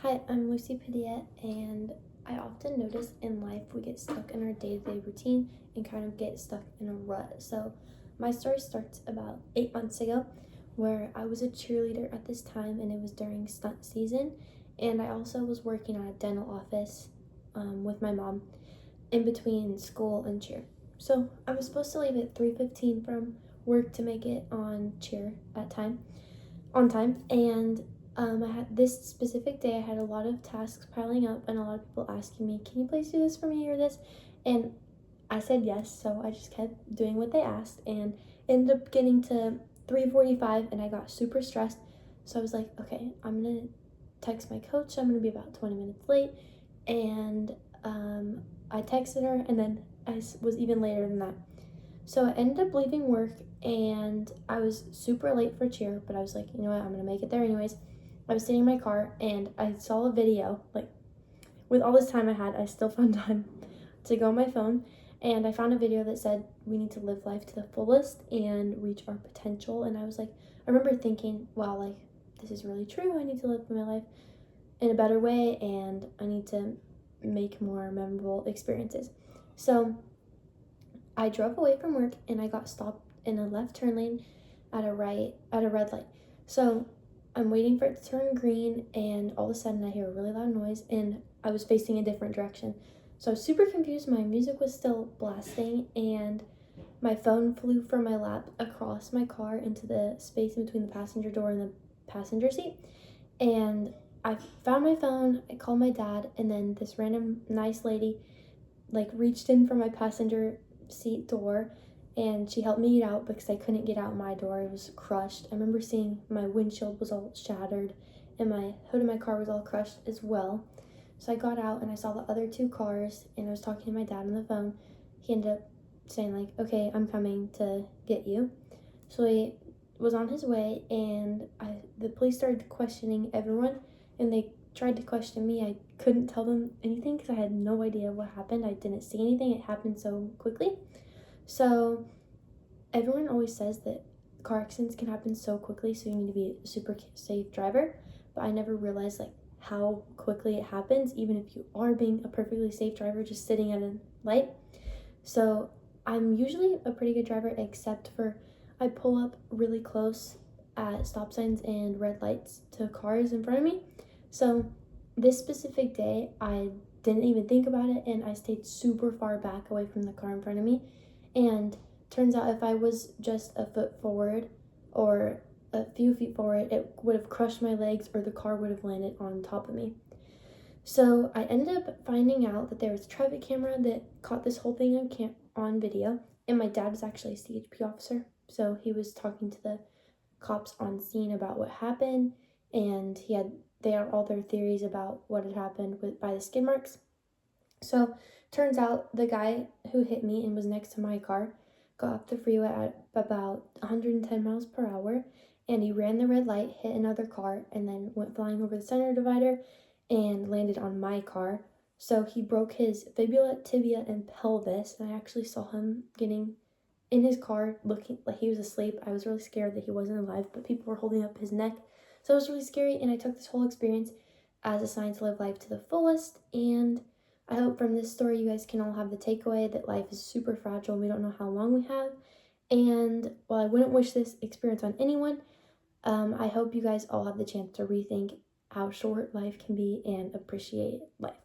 Hi, I'm Lucy Padilla, and I often notice in life we get stuck in our day-to-day routine and kind of get stuck in a rut. So, my story starts about 8 months ago, where I was a cheerleader at this time, and it was during stunt season. And I also was working on a dental office with my mom in between school and cheer. So, I was supposed to leave at 3:15 from work to make it on time, and I had this specific day. I had a lot of tasks piling up, and a lot of people asking me, "Can you please do this for me or this?" And I said yes, so I just kept doing what they asked, and ended up getting to 3:45, and I got super stressed. So I was like, "Okay, I'm gonna text my coach. I'm gonna be about 20 minutes late," and I texted her, and then was even later than that. So I ended up leaving work and I was super late for cheer, but I was like, you know what, I'm gonna make it there anyways. I was sitting in my car and I saw a video. Like, with all this time I had, I still found time to go on my phone, and I found a video that said we need to live life to the fullest and reach our potential. And I was like, I remember thinking, wow, like, this is really true. I need to live my life in a better way, and I need to make more memorable experiences. So I drove away from work and I got stopped in a left turn lane at a red light. So I'm waiting for it to turn green, and all of a sudden I hear a really loud noise, and I was facing a different direction. So I was super confused. My music was still blasting, and my phone flew from my lap across my car into the space in between the passenger door and the passenger seat. And I found my phone, I called my dad, and then this random nice lady like reached in from my passenger seat door, and she helped me get out because I couldn't get out my door. It was crushed. I remember seeing my windshield was all shattered and my hood of my car was all crushed as well. So I got out and I saw the other two cars, and I was talking to my dad on the phone. He ended up saying like, "Okay, I'm coming to get you." So he was on his way, and the police started questioning everyone, and they tried to question me. I couldn't tell them anything because I had no idea what happened. I didn't see anything. It happened so quickly. So everyone always says that car accidents can happen so quickly, so you need to be a super safe driver. But I never realized like how quickly it happens, even if you are being a perfectly safe driver just sitting at a light. So I'm usually a pretty good driver, except for I pull up really close at stop signs and red lights to cars in front of me. So this specific day, I didn't even think about it, and I stayed super far back away from the car in front of me. And turns out if I was just a foot forward or a few feet forward, it would have crushed my legs, or the car would have landed on top of me. So I ended up finding out that there was a traffic camera that caught this whole thing on video, and my dad was actually a CHP officer, so he was talking to the cops on scene about what happened, and they had all their theories about what had happened by the skid marks. So turns out the guy who hit me and was next to my car got off the freeway at about 110 miles per hour, and he ran the red light, hit another car, and then went flying over the center divider and landed on my car. So he broke his fibula, tibia, and pelvis, and I actually saw him getting in his car looking like he was asleep. I was really scared that he wasn't alive, but people were holding up his neck. So it was really scary, and I took this whole experience as a sign to live life to the fullest. And I hope from this story you guys can all have the takeaway that life is super fragile and we don't know how long we have. And while I wouldn't wish this experience on anyone, I hope you guys all have the chance to rethink how short life can be and appreciate life.